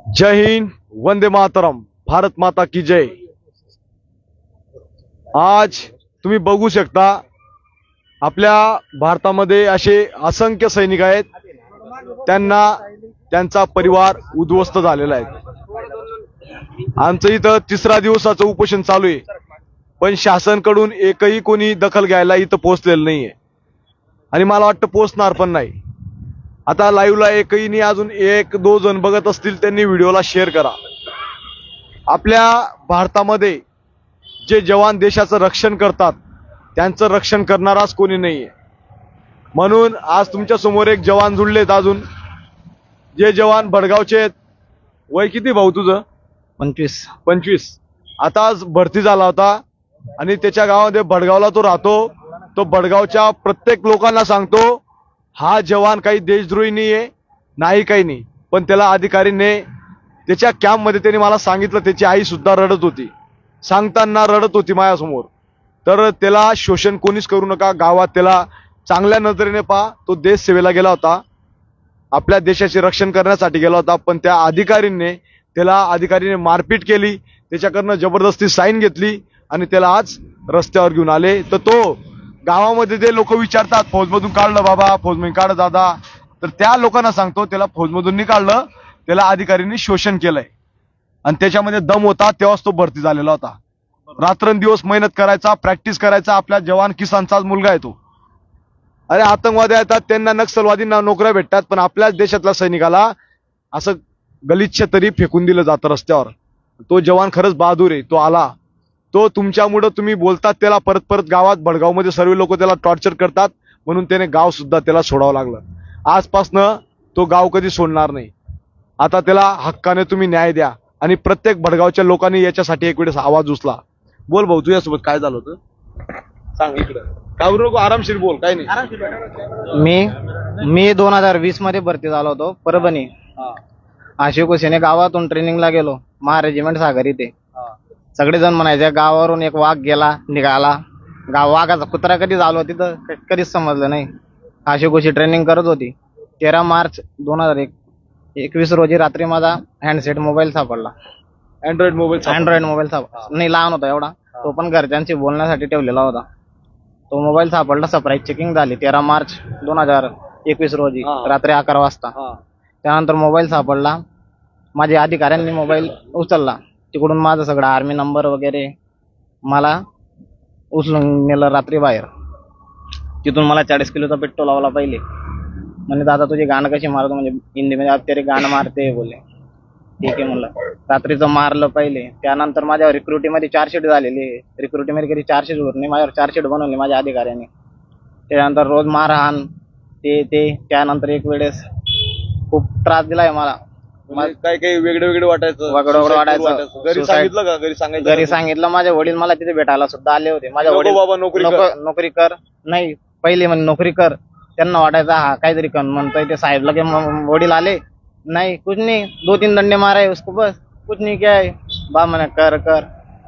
जय हिंद, वंदे मातरम, भारत माता की जय। आज तुम्ही बघू शकता आपल्या भारतामध्ये असे असंख्य सैनिक आहेत, त्यांना त्यांचा परिवार उद्ध्वस्त झालेला आहे। आमचं इथं तिसरा दिवसाचं उपोषण चालू आहे, पण शासनकडून एकही कोणी दखल घ्यायला इथं पोहोचलेलं नाहीये आणि मला वाटतं पोहोचणार पण नाही। आता लाईव्हला एकही नाही, अजून एक दो जण बघत असतील त्यांनी व्हिडिओला शेअर करा। आपल्या भारतामध्ये जे जवान देशाचं रक्षण करतात त्यांचं रक्षण करणाराच कोणी नाहीये, म्हणून आज तुमच्या समोर एक जवान जुळलेत। अजून जे जवान भडगावचे आहेत, वय किती भाऊ तुझं? 25। आता आज भरती झाला होता आणि त्याच्या गावामध्ये भडगावला तो राहतो। तो भडगावच्या प्रत्येक लोकांना सांगतो हा जवान काही देशद्रोही नाहीये, नाही काही नाही, पण त्याला अधिकारीने त्याच्या कॅम्पमध्ये त्याने मला सांगितलं, त्याची आई सुद्धा रडत होती, सांगताना रडत होती माझ्यासमोर। तर त्याला शोषण कोणीच करू नका, गावात त्याला चांगल्या नजरेने पहा। तो देश सेवेला गेला होता, आपल्या देशाचे रक्षण करण्यासाठी गेला होता, पण त्या अधिकारीने मारपीट केली, त्याच्याकडनं जबरदस्ती साईन घेतली आणि त्याला आज रस्त्यावर घेऊन आले। तर तो गावामध्ये जे लोक विचारतात फौजमधून काढलं बाबा, फौजमधून काढ दादा, तर त्या लोकांना सांगतो त्याला फौजमधून नाही काढलं, त्याला अधिकाऱ्यांनी शोषण केलंय आणि त्याच्यामध्ये दम होता तेव्हाच तो भरती झालेला होता। रात्रंदिवस मेहनत करायचा, प्रॅक्टिस करायचा। आपल्या जवान किसानचाच मुलगा आहे तो। अरे आतंकवादी येतात, त्यांना नक्षलवादींना नोकऱ्या भेटतात, पण आपल्याच देशातल्या सैनिकाला असं गलिच्छ तरी फेकून दिलं जातं रस्त्यावर। तो जवान खरंच बहादूर आहे, तो आला। तो तुमच्यामुळे तुम्ही बोलतात त्याला परत परत गावात भडगावमध्ये सर्व लोक त्याला टॉर्चर करतात, म्हणून त्याने गाव सुद्धा त्याला सोडावं लागलं। आजपासनं तो गाव कधी सोडणार नाही। आता त्याला हक्काने तुम्ही न्याय द्या आणि प्रत्येक भडगावच्या लोकांनी याच्यासाठी एक वेळेस आवाज उचला। बोल भाऊ, तुझ्यासोबत काय झालं होतं सांग इकडं, कावरू नको, आरामशीर बोल, काय नाही। मी 2020 मध्ये भरती झालो होतो परभणी। आशिक हुसेने गावातून ट्रेनिंगला गेलो, महारेजिमेंट सागर इथे। सगळेजण म्हणायचे गावावरून एक वाघ गेला निघाला, वाघाचा कुत्रा कधी झालो तिथं कधीच समजलं नाही। आशिक हुशी ट्रेनिंग करत होती। 13 मार्च 2021 रोजी रात्री माझा हँडसेट मोबाईल सापडला। अँड्रॉइड मोबाईल सापडला नाही, लहान होता एवढा, तो पण घरच्यांशी बोलण्यासाठी ठेवलेला होता। तो मोबाईल सापडला, सरप्राईज चेकिंग झाली 13 मार्च 2021 रोजी रात्री 11 वाजता। त्यानंतर मोबाईल सापडला, माझ्या अधिकाऱ्यांनी मोबाईल उचलला, तिकडून माझं सगळं आर्मी नंबर वगैरे मला उचलून नेलं रात्री बाहेर। तिथून मला 40 किलोचा पेट्रोल लावला पहिले। म्हणजे दादा तुझी गाणं कशी मारतो, म्हणजे हिंदी मध्ये आप तेरे गाणं मारते बोले। ठीक आहे म्हणलं, रात्रीचं मारलं पहिले। त्यानंतर माझ्यावर रिक्रुटीमध्ये चार्जशीट झालेली, रिक्रुटीमध्ये कधी चार्जशीट होत नाही, माझ्यावर चार्जशीट बनवली माझ्या अधिकाऱ्यांनी। त्यानंतर रोज मारहाण त्यानंतर एक वेळेस खूप त्रास दिलाय मला। काय काही वेगळं वाटायचं, घरी सांगितलं का? घरी सांगितलं, माझे वडील मला तिथे भेटायला सुद्धा आले होते। माझ्या वडील बाबा नोकरी कर नाही, पहिले म्हणजे नोकरी कर, त्यांना वाटायचं हा काहीतरी कर म्हणतोय ते साहेब। लगे वडील आले, नाही कुछ नहीं, 2-3 दंडे मारे उसको, बस कुछ नहीं क्या है बा म्हणे कर।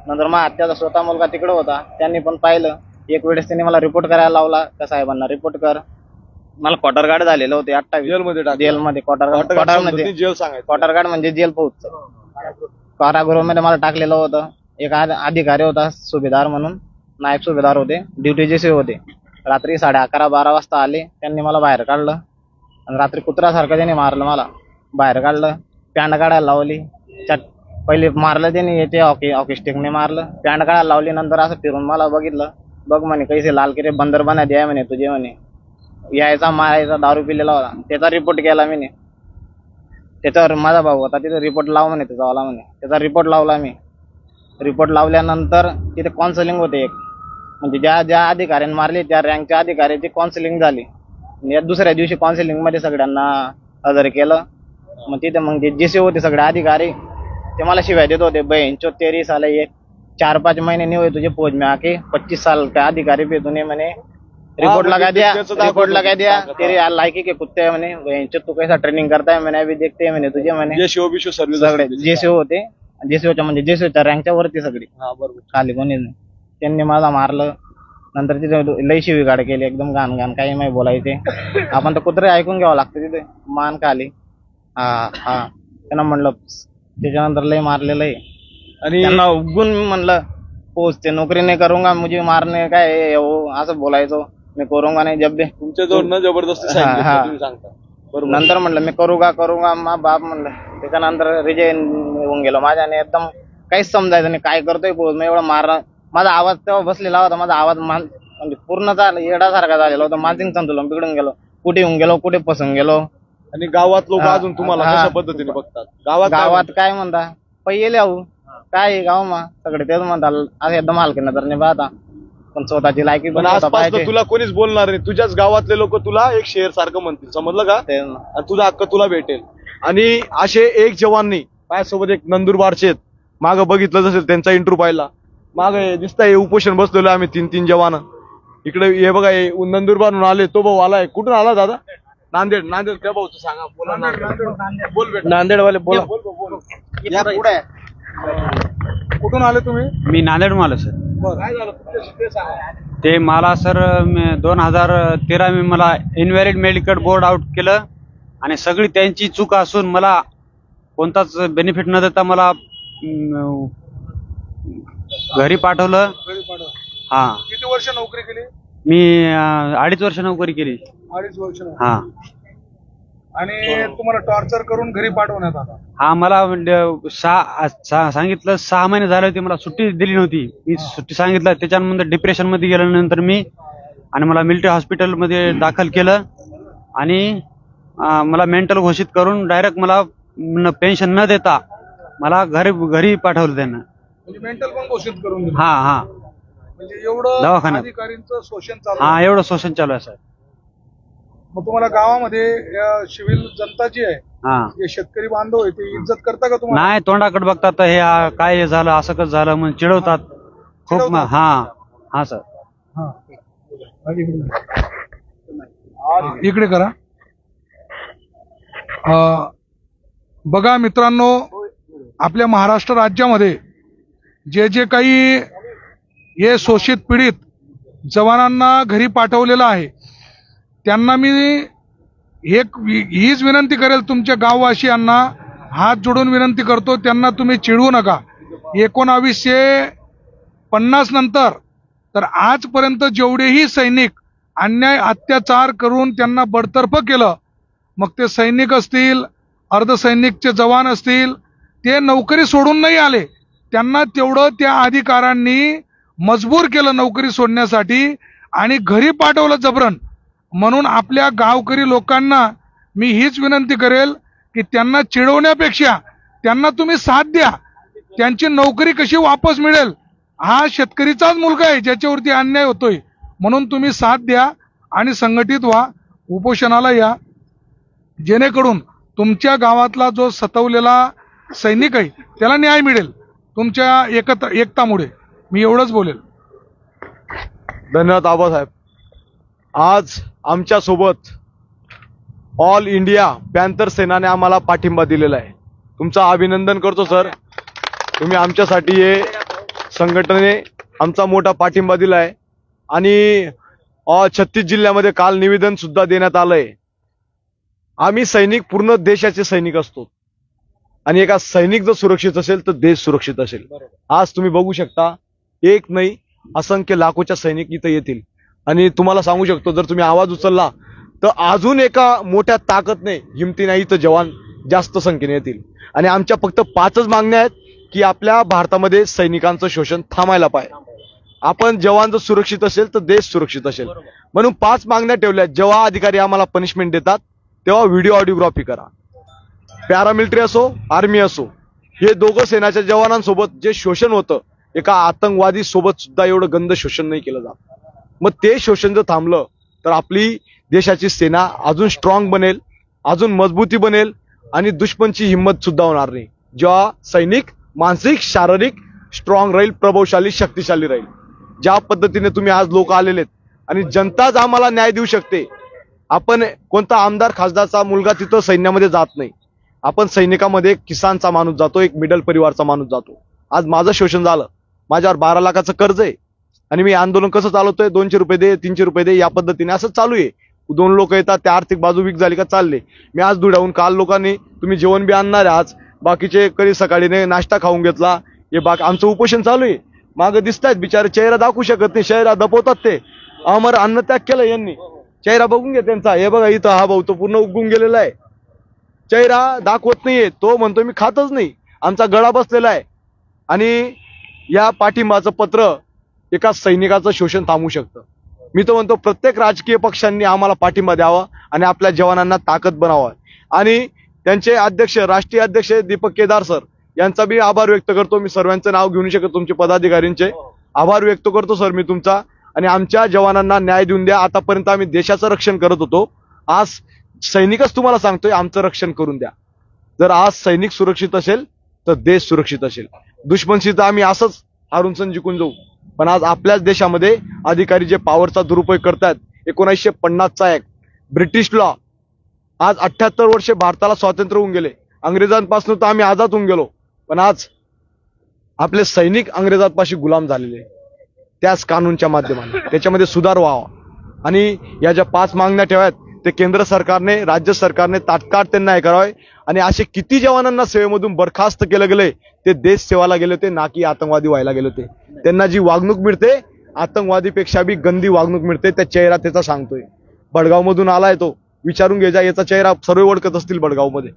नंतर मग आत्याचा स्वतः मुलगा तिकडे होता, त्यांनी पण पाहिलं। एक वेळेस त्यांनी मला रिपोर्ट करायला लावला, त्या साहेबांना रिपोर्ट कर। मला क्वार्टर गार्ड झालेलं होते 28 जेलमध्ये। क्वार्टर गार्ड म्हणजे जेल फौज, कारागृहामध्ये मला टाकलेलं होतं। एक अधिकारी होता सुभेदार म्हणून, नायब सुभेदार होते, ड्युटी जेसी होते। रात्री 11:30-12 वाजता आले, त्यांनी मला बाहेर काढलं आणि रात्री कुत्र्यासारखं त्यांनी मारलं, मला बाहेर काढलं, पॅन्ट काढायला लावली। पहिले मारलं त्यांनी याचे हॉकी स्टिकने मारलं, पॅन्ट काढायला लावली। नंतर असं फिरून मला बघितलं, बघ म्हणे कैसे लाल किरे बंदर बना द्या म्हणे तुझे, म्हणे यायचा मारायचा, दारू पिलेला होता। त्याचा रिपोर्ट केला मी, त्याच्यावर माझा भाऊ होता तिथे, रिपोर्ट लाव म्हणे तुझावाला म्हणे। त्याचा रिपोर्ट लावला मी। रिपोर्ट लावल्यानंतर तिथे काउन्सिलिंग होते एक, म्हणजे ज्या अधिकाऱ्यांनी मारले त्या रँकच्या अधिकाऱ्याची काउन्सिलिंग झाली। दुसऱ्या दिवशी काउन्सिलिंग मध्ये सगळ्यांना हजर केलं। मग तिथे मग जे जेसी होते सगळे अधिकारी, ते मला शिवाय देत होते, बहन तेरी साला ये 4-5 महीने नहीं हुए तुझे फौज में आके, 25 साल का अधिकारी पे तूने मैंने रिपोर्ट लगा दिया, तेरी लायकी के कुत्ते है मैंने, बहन तू कैसा ट्रेनिंग करता है मैंने अभी देखते हैं मैंने तुझे, मैंने सगळे जेसी होते, जेसीओच्या म्हणजे जेसीओच्या रँकच्या वरती सगळी, खाली कोणी नाही। त्यांनी मला मारलं। नंतर तिथे लय शिवीगाळ केली, एकदम घाण घाण काही नाही बोलायचे. आपण तर कुत्रे ऐकून घ्यावं लागतं तिथे. मान खाली. हा हा त्यांना म्हणलं त्याच्यानंतर लय मारलेलं आहे. आणि त्यांना उगून मी म्हणलं पोचते नोकरी नाही करूंगा मुझे मारने काय है वो, असं बोलायचो. मी करूंगा नाही जब भी. तुमच्याजवळ न जबरदस्ती सांगितलं हा, हा. तुम्ही सांगता बरोबर. नंतर म्हणलं मी करूंगा मा बाप म्हणलं. त्याच्यानंतर रिजाईन होऊन गेलो. माझ्याने एकदम काहीच समजायचं नाही काय करतोय पोहोच. मी एवढं मारलं. माझा आवाज तेव्हा बसलेला होता. माझा आवाज म्हणजे पूर्ण येडासारखा झालेला होता. मानसिक संतुलन बिघडून गेलो. कुठे येऊन गेलो, कुठे फसून गेलो. आणि गावात लोक हा, अजून तुम्हाला हा. कशा पद्धतीने बघतात? गावात गावात काय म्हणता पहिले आहो काय गाव मा सगळे तेच म्हणतात. असं एकदम हलके नजर नाही पाहता. पण स्वतःची लायकी पण आसपास तुला कोणीच बोलणार नाही. तुझ्याच गावातले लोक तुला एक शेर सारखं म्हणतील, समजलं का? आणि तुझा हक्क तुला भेटेल. आणि असे एक जवान नाही, माझ्यासोबत एक नंदुरबारचे आहेत. मागं बघितलं जसेल त्यांचा इंटरव्ह्यू पाहिला. मागं दिसतंय उपोषण बसलेलो आम्ही 3-3 जवान. इकडे हे बघा, हे नंदुरबारहून आले. तो भाऊ आलाय. कुठून आला दादा? नांदेड. त्या भाऊचं सांगा. बोला बोल बेटा. नांदेडवाले बोला. या पुढे. कुठून आले तुम्ही? मी नांदेडहून आलो सर. काय झालं तुमच्याशी ते सांगा. ते मला सर 2013 मी मला इनव्हॅलिड मेडिकल बोर्ड आउट केलं आणि सगळी त्यांची चूक असून मला कोणताच बेनिफिट न देता मला घरी पाठवलं. हा, किती वर्ष नोकरी केली? मी 2.5 वर्ष नोकरी केली. 2.5 वर्ष. हा आणि तुम्हाला टॉर्चर करून घरी पाठवण्यात आला. हा मला सांगितलं 6 महिने झाले होते. मला सुट्टी दिली नव्हती. मी सुट्टी सांगितलं, त्याच्यानंतर डिप्रेशन मध्ये गेल्यानंतर मी आणि मला मिलिटरी हॉस्पिटलमध्ये दाखल केलं आणि मला मेंटल घोषित करून डायरेक्ट मला पेन्शन न देता मला घरी पाठवलं त्यांना. म्हणजे मेंटल पण घोषित करून दिलं. हा हा म्हणजे एवढं दवाखान्यात. अधिकारींचं शोषण चालू हा आहे. एवढं शोषण चालू आहे सर. मग तुम्हाला गावामध्ये सिव्हिल जनता जी आहे, हा जे शेतकरी बांधव आहे, ते इज्जत करता का तुम्हाला? नाही, तोंडाकडे बघतात तर हे काय झालं, असं कसं झालं म्हणून चिडवतात खूप. चिडवतात? हा सर. हा. इकडे करा. बघा मित्रांनो, आपल्या महाराष्ट्र राज्यामध्ये जे जे काही हे शोषित पीडित जवानांना घरी पाठवलेलं आहे, त्यांना मी हीच विनंती करेल, तुमच्या गाववासियांना हात जोडून विनंती करतो, त्यांना तुम्ही चिडवू नका. 1950 नंतर तर आजपर्यंत जेवढेही सैनिक अन्याय अत्याचार करून त्यांना बडतर्फ केलं, मग ते सैनिक असतील, अर्धसैनिकचे जवान असतील, ते नोकरी सोडून नाही आले. त्यांना तेवढं त्या अधिकाऱ्यांनी मजबूर केलं नोकरी सोडण्यासाठी आणि घरी पाठवलं जबरन. म्हणून आपल्या गावकरी लोकांना मी हीच विनंती करेल की त्यांना चिडवण्यापेक्षा त्यांना तुम्ही साथ द्या. त्यांची नोकरी कशी वापस मिळेल, हा शेतकरीचाच मुलगा आहे ज्याच्यावरती अन्याय होतोय. म्हणून तुम्ही साथ द्या आणि संघटित व्हा, उपोषणाला या, जेणेकरून तुमच्या गावातला जो सतवलेला सैनिक आहे त्याला न्याय मिळेल तुमच्या एकतामुळे. मी एवढंच बोलेल. धन्यवाद आबासाहेब. आज आमच्या सोबत ऑल इंडिया पॅन्थर सेनाने आम्हाला पाठिंबा दिलेला आहे. तुमचं अभिनंदन करतो सर. तुम्ही आमच्यासाठी हे संघटनेने आमचा मोठा पाठिंबा दिला आहे. आणि 36 जिल्ह्यामध्ये काल निवेदन सुद्धा देण्यात आलंय. आम्ही सैनिक पूर्ण देशाचे सैनिक असतो आणि एका सैनिक जर सुरक्षित असेल तर देश सुरक्षित असेल. आज तुम्ही बघू शकता, एक नाही असंख्य लाखोच्या सैनिक इथं येतील. आणि तुम्हाला सांगू शकतो, जर तुम्ही आवाज उचलला तर अजून एका मोठ्या ताकदने हिमतीने इथं जवान जास्त संख्येने येतील. आणि आमच्या फक्त 5च मागण्या आहेत की आपल्या भारतामध्ये सैनिकांचं शोषण थांबायला पाहिजे. आपण जवान जर सुरक्षित असेल तर देश सुरक्षित असेल. म्हणून 5 मागण्या ठेवल्या. जेव्हा अधिकारी आम्हाला पनिशमेंट देतात तेव्हा व्हिडिओ ऑडिओग्राफी करा. पॅरामिलिटरी असो, आर्मी असो, हे दोघं सेनाच्या जवानांसोबत जे शोषण होतं, एका आतंकवादी सोबत सुद्धा एवढं गंद शोषण नाही केलं जात. मग ते शोषण जर थांबलं तर आपली देशाची सेना अजून स्ट्रॉंग बनेल, अजून मजबूती बनेल आणि दुश्मनची हिंमत सुद्धा होणार नाही. जेव्हा सैनिक मानसिक शारीरिक स्ट्रॉंग राहील, प्रभावशाली, शक्तिशाली राहील. ज्या पद्धतीने तुम्ही आज लोक आलेलेत आणि जनताच आम्हाला न्याय देऊ शकते. आपण कोणता आमदार खासदारचा मुलगा तिथं सैन्यामध्ये जात नाही. आपण सैनिकामध्ये एक किसानचा माणूस जातो, एक मिडल परिवारचा माणूस जातो. आज माझं शोषण झालं, माझ्यावर 12 लाखाचं कर्ज आहे, आणि मी आंदोलन कसं चालवतोय, 200 रुपये दे, 300 रुपये दे, या पद्धतीने असं चालू आहे. 2 लोक येतात, त्या आर्थिक बाजू वीक झाली का चालले. मी आज धुळ्याहून काल लोकांनी तुम्ही जेवण बी आणणार आहे, आज बाकीचे कधी सकाळीने नाश्ता खाऊन घेतला, हे आमचं उपोषण चालू आहे. मागं दिसतायत बिचारे, चेहरा दाखवू शकत नाही, चेहरा दपवतात ते. अमर अन्नत्याग केलं यांनी. चेहरा बघून घे त्यांचा, हे बघा इथं हा भाऊ तो पूर्ण उगून गेलेला आहे, चेहरा दाखवत नाहीये. तो म्हणतो मी खातच नाही, आमचा गळा बसलेला आहे. आणि या पाठिंबाचं पत्र एका सैनिकाचं शोषण थांबवू शकतं. मी तो म्हणतो प्रत्येक राजकीय पक्षांनी आम्हाला पाठिंबा द्यावा आणि आपल्या जवानांना ताकद बनावा. आणि त्यांचे अध्यक्ष, राष्ट्रीय अध्यक्ष दीपक केदार सर यांचा बी आभार व्यक्त करतो. मी सर्वांचं नाव घेऊ नाही शकत, तुमचे पदाधिकाऱ्यांचे आभार व्यक्त करतो सर मी तुमचा. आणि आमच्या जवानांना न्याय देऊन द्या. आतापर्यंत आम्ही देशाचं रक्षण करत होतो, आज सैनिकच तुम्हाला सांगतोय आमचं रक्षण करून द्या. जर आज सैनिक सुरक्षित असेल तर देश सुरक्षित असेल. दुश्मनशी तर आम्ही असंच हारून सण जिंकून जाऊ. पण आज आपल्याच देशामध्ये अधिकारी जे पॉवरचा दुरुपयोग करतात, 1950चा ऍक्ट, ब्रिटिश लॉ, आज 78 वर्षे भारताला स्वातंत्र्य होऊन गेले. अंग्रेजांपासून तर आम्ही आझाद होऊन गेलो, पण आज आपले सैनिक अंग्रेजांपाशी गुलाम झालेले, त्याच कानूनच्या माध्यमाने. त्याच्यामध्ये सुधार व्हावा. आणि या ज्या 5 मागण्या ठेवायत ते केंद्र सरकारने, राज्य सरकारने तात्काळ त्यांना हे करावे. आणि असे किती जवानांना सेवेमधून बरखास्त केलं गेले, ते देश सेवाला गेले होते, ना की आतंकवादी व्हायला गेले होते. त्यांना जी वागणूक मिळते, आतंकवादीपेक्षा बी गंदी वागणूक मिळते. त्या चेहरा त्याचा सांगतोय. भडगाव मधून आलाय तो, विचारून घे जा, याचा चेहरा सर्व ओळखत असतील भडगाव मध्ये.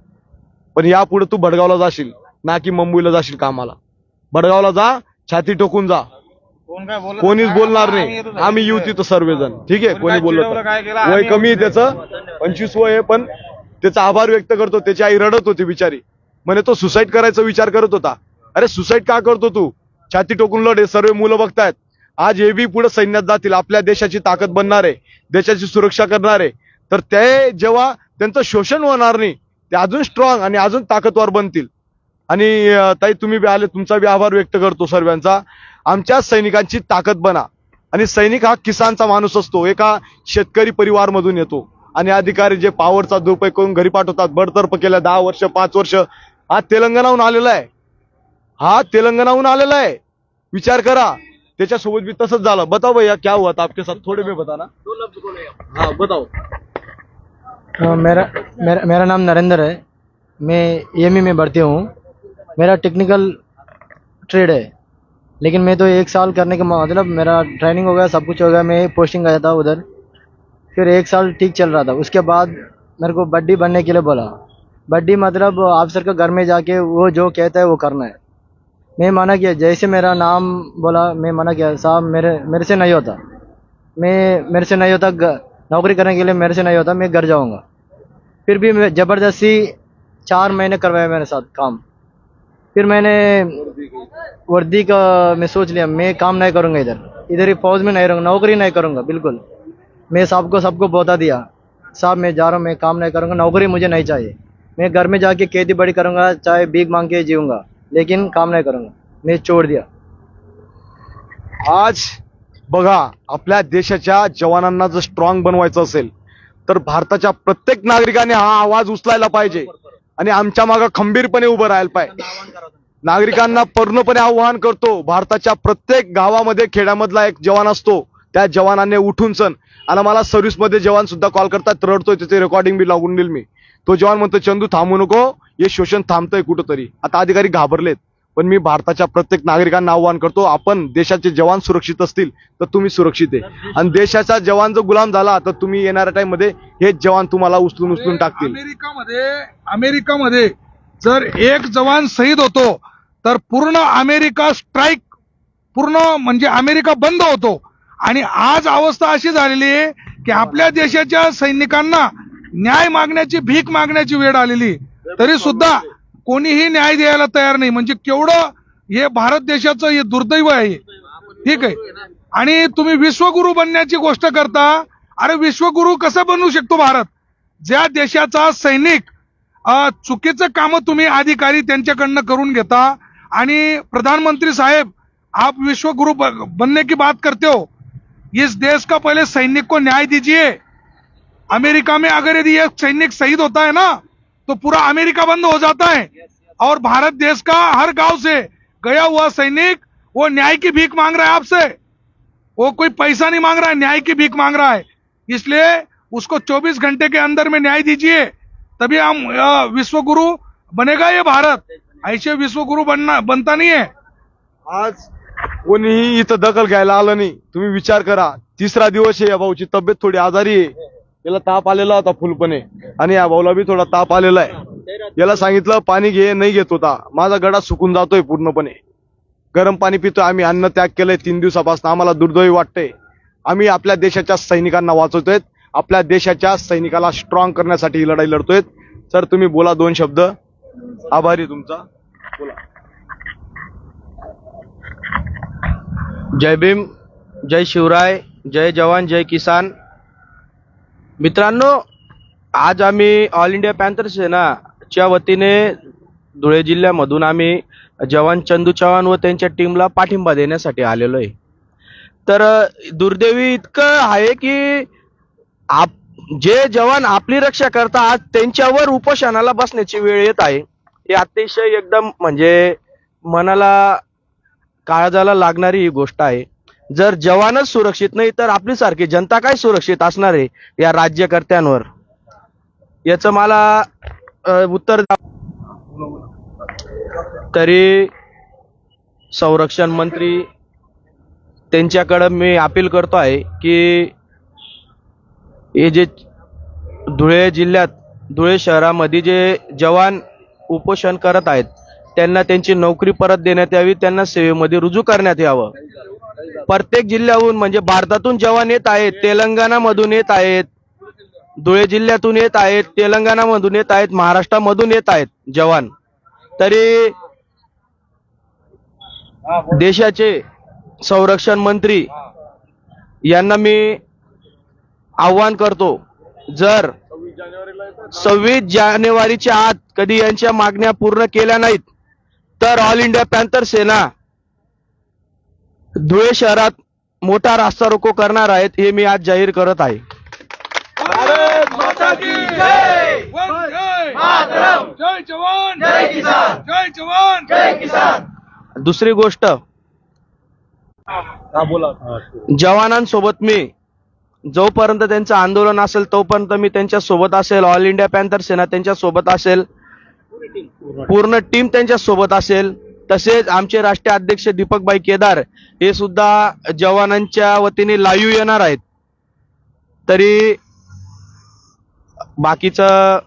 पण यापुढे तू भडगावला जाशील, ना की मुंबईला जाशील कामाला. भडगावला जा, छाती टोकून जा, कोणीच बोलणार नाही. आम्ही येऊ तिथं सर्वजण, ठीक आहे. कोणी बोललं तर. वय कमी आहे त्याचं, 25 वय आहे, पण त्याचा आभार व्यक्त करतो. त्याची आई रडत होती बिचारी, म्हणे तो सुसाईड करायचा विचार करत होता. अरे सुसाईड का करतो तू? छाती टोकून लढ, सर्व मुलं बघतायत. आज हे बी पुढे सैन्यात जातील, आपल्या देशाची ताकद बनणार आहे, देशाची सुरक्षा करणार आहे. तर ते जेव्हा त्यांचं शोषण होणार नाही, ते अजून स्ट्रॉंग आणि अजून ताकदवार बनतील. आणि ताई तुम्ही बी आले, तुमचा बी आभार व्यक्त करतो सर्वांचा. आमच्या सैनिकांची ताकद बना. आणि सैनिक हा किसानचा माणूस असतो, एका शेतकरी परिवार मधून येतो. आणि अधिकारी जे पॉवरचा दुरुपयोग करून घरी पाठवतात, बडतर्फ केल्या 10 वर्ष 5 वर्ष. हा तेलंगणाहून आलेला आहे, हा तेलंगणाहून आलेला आहे. विचार करा, त्याच्यासोबत भी तसंच झालं. बताओ भैया क्या हुआ था आपके साथ, थोड़े में बताना. हाँ बताओ. मेरा नाम नरेंद्र है. मैं EME में भर्ती हूँ. मेरा टेक्निकल ट्रेड है, लेकिन मैं तो 1 साल करने का मतलब मेरा ट्रेनिंग हो गया, सब कुछ हो गया. मैं पोस्टिंग आया था उधर, फिर 1 साल ठीक चल रहा था. उसके बाद मेरे को बड्डी बनने के लिए बोला. बड्डी मतलब ऑफिसर का घर में जाके वो जो कहता है वो करना है. मैं मना किया, जैसे मेरा नाम बोला मैं मना किया, साहब मेरे से नहीं होता, मेरे से नहीं होता, नौकरी करने के लिए मेरे से नहीं होता, मैं घर जाऊंगा. फिर भी मैं ज़बरदस्ती 4 महीने करवाया मेरे साथ काम. फिर मैंने वर्दी का मैं सोच लिया, मैं काम नहीं करूंगा इधर ही फौज में नहीं रहूँगा, नौकरी नहीं करूंगा बिल्कुल. मैं सबको बता दिया, साहब मैं जा रहा हूँ, मैं काम नहीं करूंगा, नौकरी मुझे नहीं चाहिए. मैं घर में जाके खेती बाड़ी करूंगा, चाहे भीख मांग के जीऊंगा, लेकिन काम नहीं करूंगा. मैं छोड़ दिया. आज बघा, आपल्या देशाच्या जवानांना जर स्ट्रॉंग बनवायचं असेल तर भारताच्या प्रत्येक नागरिकाने हा आवाज उचलायला पाहिजे आणि आमच्या मागे खंबीरपणे उभं राहायला पाहिजे. नागरिकांना पूर्णपणे आव्हान करतो, भारताच्या प्रत्येक गावामध्ये खेड्यामधला एक जवान असतो, त्या जवानाने उठून सण. आणि मला सर्व्हिस मध्ये जवान सुद्धा कॉल करतात, रडतोय, त्याचे रेकॉर्डिंग बी लागून देईल मी. तो जवान म्हणतो, चंदू थांबू नको, हे शोषण थांबतंय कुठंतरी. आता अधिकारी घाबरलेत, पण मी भारताच्या प्रत्येक नागरिकांना आव्हान करतो, आपण देशाचे जवान सुरक्षित असतील तर तुम्ही सुरक्षित आहे. आणि देशाचा जवान जर गुलाम झाला तर तुम्ही येणाऱ्या टाइम मध्ये हेच जवान तुम्हाला उचलून टाकतील. अमेरिकामध्ये जर एक जवान शहीद होतो तर पूर्ण अमेरिका स्ट्राईक, पूर्ण म्हणजे अमेरिका बंद होतो. आणि आज अवस्था अशी झालेली आहे की आपल्या देशाच्या सैनिकांना न्याय मागण्याची, भीक मागण्याची वेळ आलेली, तरी सुद्धा कोणीही न्याय द्यायला तयार नाही. म्हणजे केवढं हे भारत देशाचं हे दुर्दैव आहे. ठीक आहे. आणि तुम्ही विश्वगुरु बनण्याची गोष्ट करता. अरे विश्वगुरु कसं बनवू शकतो भारत? ज्या देशाचा सैनिक चुकीचं काम तुम्ही अधिकारी त्यांच्याकडनं करून घेता. आणि प्रधानमंत्री साहेब, आप विश्वगुरु बनने की बात करते हो, इस देश का पहले सैनिक को न्याय दीजिए. अमेरिका में अगर यदि एक सैनिक शहीद होता है ना तो पूरा अमेरिका बंद हो जाता है. और भारत देश का हर गांव से गया हुआ सैनिक वो न्याय की भीख मांग रहा है आपसे. वो कोई पैसा नहीं मांग रहा है, न्याय की भीख मांग रहा है। इसलिए उसको 24 घंटे के अंदर में न्याय दीजिए, तभी हम विश्वगुरु बनेगा ये भारत। ऐसे विश्वगुरु बनता नहीं है। आज कोणीही इथं दखल घ्यायला आलं नाही. तुम्ही विचार करा, 3रा दिवस आहे. या भाऊची तब्येत थोडी आजारी आहे, त्याला ताप आलेला होता फुलपणे, आणि या भाऊला बी थोडा ताप आलेला आहे. याला सांगितलं पाणी घे, नाही घेत होता. माझा गडा सुकून जातोय पूर्णपणे. गरम पाणी पितोय. आम्ही अन्न त्याग केलंय 3 दिवसापासून. आम्हाला दुर्दैवी वाटतंय. आम्ही आपल्या देशाच्या सैनिकांना वाचवतोय, आपल्या देशाच्या सैनिकाला स्ट्रॉंग करण्यासाठी ही लढाई लढतोय. सर तुम्ही बोला 2 शब्द. आभारी तुमचा. बोला. जय भीम, जय शिवराय, जय जवान, जय किसान. मित्रांनो, आज आम्ही ऑल इंडिया पॅन्थर सेनाच्या वतीने धुळे जिल्ह्यामधून आम्ही जवान चंदू चव्हाण व त्यांच्या टीमला पाठिंबा देण्यासाठी आलेलो आहे. तर दुर्दैवी इतकं आहे की जे जवान आपली रक्षा करतात त्यांच्यावर उपोषणाला बसण्याची वेळ येत आहे. हे अतिशय एकदम म्हणजे मनाला काळजाला लागणारी ही गोष्ट आहे. जर जवानच सुरक्षित नाही तर आपली सारखी जनता काय सुरक्षित असणार आहे या राज्यकर्त्यांवर? याचं मला उत्तर तरी संरक्षण मंत्री त्यांच्याकडे मी अपील करतो आहे की हे जे धुळे जिल्ह्यात धुळे शहरामध्ये जे जवान उपोषण करत आहेत त्यांना त्यांची नोकरी परत देण्यात यावी, त्यांना सेवेमध्ये रुजू करण्यात यावं. प्रत्येक जिल्ह्याहून म्हणजे भारतातून जवान येत आहेत, तेलंगणामधून येत आहेत, धुळे जिल्ह्यातून येत आहेत, तेलंगणामधून येत आहेत, महाराष्ट्रामधून येत आहेत जवान. तरी देशाचे संरक्षण मंत्री यांना मी आव्हान करतो, जर 26 जानेवारीच्या आत कधी यांच्या मागण्या पूर्ण केल्या नाहीत तर ऑल इंडिया पॅन्थर सेना धुळे शहरात मोठा रास्ता रोको करणार आहेत, हे मी आज जाहीर करत आहे. भारत माता की जय. जय जवान, जय किसान. जय जवान, जय किसान. दुसरी गोष्ट, जवानांसोबत मी जोपर्यंत त्यांचं आंदोलन असेल तोपर्यंत मी त्यांच्या सोबत असेल. ऑल इंडिया पॅन्थर सेना त्यांच्या सोबत असेल, पूर्ण टीम त्यांच्या सोबत असेल. तसेच आमचे राष्ट्रीय अध्यक्ष दीपकभाई केदार हे सुद्धा जवानांच्या वतीने लाईव्ह येणार आहेत. तरी बाकीचं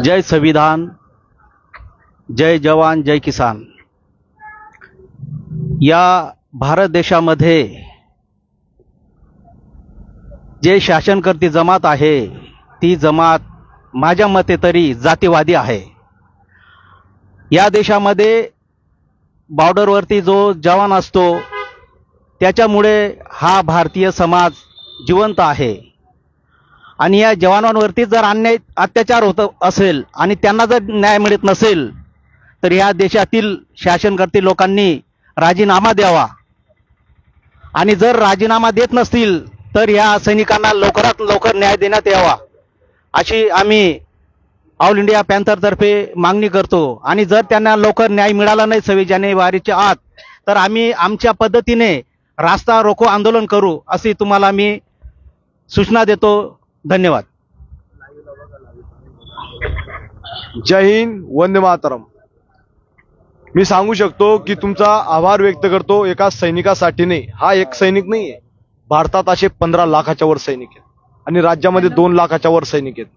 जय संविधान, जय जवान, जय किसान. या भारत देशामध्ये जे शासनकर्ती जमात आहे ती जमात माझ्या मते तरी जातीवादी आहे. या देशामध्ये बॉर्डरवरती जो जवान असतो त्याच्यामुळे हा भारतीय समाज जिवंत आहे. आणि या जवानांवरती जर अन्याय अत्याचार होत असेल आणि त्यांना जर न्याय मिळत नसेल तर या देशातील शासनकर्ते लोकांनी राजीनामा द्यावा. आणि जर राजीनामा देत नसतील तर या सैनिकांना लवकरात लवकर न्याय देण्यात यावा अशी आम्ही ऑल इंडिया पॅन्थरतर्फे मागणी करतो. आणि जर त्यांना लवकर न्याय मिळाला नाही 26 जानेवारीच्या आत तर आम्ही आमच्या पद्धतीने रास्ता रोको आंदोलन करू अशी तुम्हाला मी सूचना देतो. धन्यवाद. जय हिंद, वंदे मातरम. मी सांगू शकतो की तुमचा आभार व्यक्त करतो एका सैनिकासाठी नाही. हा एक सैनिक नाहीये, भारतात असे 15 लाखाच्या वर सैनिक आहेत आणि राज्यामध्ये 2 लाखाच्या वर सैनिक आहेत.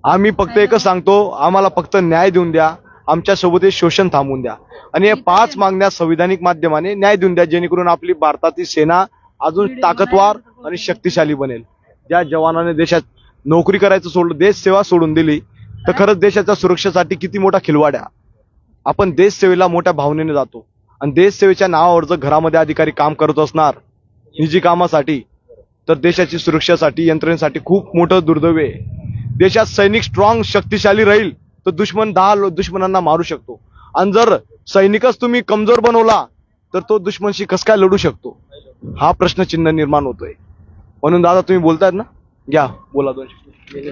आम्ही फक्त एकच सांगतो, आम्हाला फक्त न्याय देऊन द्या, आमच्यासोबत हे शोषण थांबवून द्या आणि हे 5 मागण्या संविधानिक माध्यमाने न्याय देऊन द्या, जेणेकरून आपली भारताची सेना अजून ताकदवार आणि शक्तिशाली बनेल. ज्या जवानाने देशात नोकरी करायचं सोडलं, देश सेवा सोडून दिली, तर खरंच देशाच्या सुरक्षेसाठी किती मोठा खिलवाड आहे. आपण देश सेवेला मोठ्या भावनेने जातो आणि देश सेवेच्या नावावर जर घरामध्ये अधिकारी काम करत असणार निजी कामासाठी तर देशाची सुरक्षेसाठी यंत्रणेसाठी खूप मोठं दुर्दैव आहे. देशात सैनिक स्ट्रॉंग शक्तिशाली राहील तर दुश्मन 10 दुश्मनांना मारू शकतो. आणि जर सैनिकच तुम्ही कमजोर बनवला तर तो दुश्मनशी कस काय लढू शकतो, हा प्रश्नचिन्ह निर्माण होतोय. म्हणून दादा तुम्ही बोलतायत ना, घ्या बोला 2 शब्द.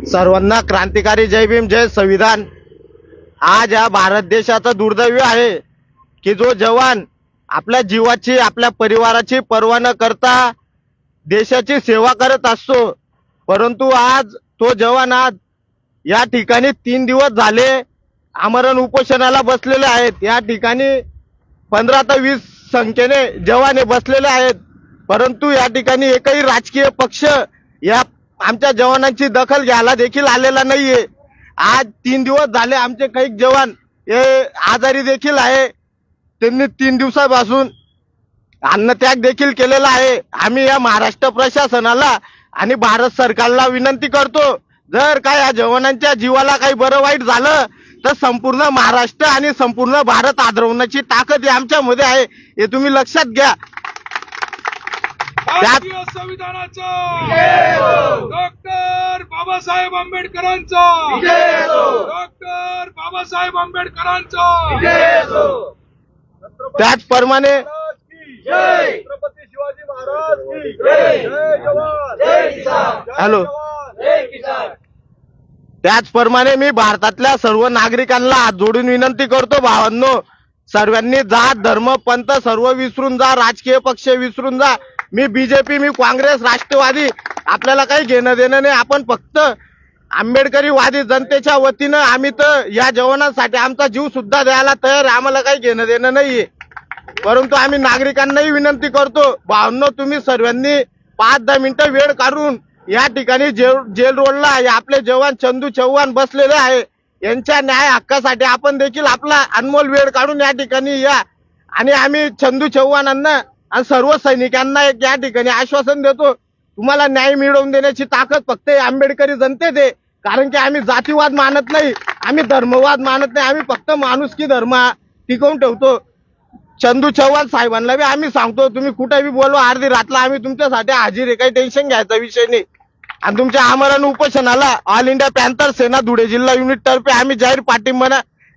सर्वांना क्रांतिकारी जय भीम, जय संविधान. आज या भारत देशाचं दुर्दैव आहे की जो जवान आपल्या जीवाची, आपल्या परिवाराची पर्वा न करता देशाची सेवा करत असतो, परंतु आज तो जवान आज या ठिकाणी 3 दिवस झाले आमरण उपोषणाला बसलेले आहेत. या ठिकाणी 15 ते 20 संख्येने जवान हे बसलेले आहेत, परंतु या ठिकाणी एकही राजकीय पक्ष या आमच्या जवानांची दखल घ्यायला देखील आलेला नाहीये. आज 3 दिवस झाले आमचे काही जवान हे आजारी देखील आहे. त्यांनी 3 दिवसापासून अन्नत्याग देखील केलेला आहे. आम्ही या महाराष्ट्र प्रशासनाला आणि भारत सरकारला विनंती करतो, जर का या जवानांच्या जीवाला काही बरं वाईट झालं तर संपूर्ण महाराष्ट्र आणि संपूर्ण भारत आदरवण्याची ताकद आमच्यामध्ये आहे, हे तुम्ही लक्षात घ्या. भारतीय संविधानाचा डॉक्टर बाबासाहेब आंबेडकरांचा, डॉक्टर बाबासाहेब आंबेडकरांचा. त्याचप्रमाणे छत्रपती शिवाजी महाराज की जय. जय जवान, जय किसान. हॅलो. त्याचप्रमाणे मी भारतातल्या सर्व नागरिकांना हात जोडून विनंती करतो, भावांनो, सर्वांनी जात धर्म पंथ सर्व विसरून जा, राजकीय पक्ष विसरून जा. मी बीजेपी, मी काँग्रेस, राष्ट्रवादी, आपल्याला काही घेणं देणं नाही. आपण फक्त आंबेडकरीवादी जनतेच्या वतीनं आम्ही तर या जवानांसाठी आमचा जीव सुद्धा द्यायला तयार, आम्हाला काही घेणं देणं नाहीये. परंतु आम्ही नागरिकांनाही विनंती करतो, भावांनो, तुम्ही सर्वांनी 5-10 मिनिटं वेळ काढून या ठिकाणी जेल रोडला आपले जवान चंदू चव्हाण बसलेले आहे, यांच्या न्याय हक्कासाठी आपण देखील आपला अनमोल वेळ काढून या ठिकाणी या. आणि आम्ही चंदू चव्हाणांना आणि सर्व सैनिकांना एक या ठिकाणी आश्वासन देतो, तुम्हाला न्याय मिळवून देण्याची ताकद फक्त आंबेडकरी जनतेत आहे. कारण की आम्ही जातीवाद मानत नाही, आम्ही धर्मवाद मानत नाही, आम्ही फक्त माणुसकी धर्म टिकवून ठेवतो. चंदू चव्हाण साहेबांना बी आम्ही सांगतो, तुम्ही कुठे बी बोलवा, अर्धी रातला आम्ही तुमच्यासाठी हाजीर आहे, काही टेन्शन घ्यायचा विषय नाही. आणि तुमच्या आमरण उपोषणाला ऑल इंडिया पॅन्थर सेना धुळे जिल्हा युनिट तर्फे आम्ही जाहीर पाठिंबा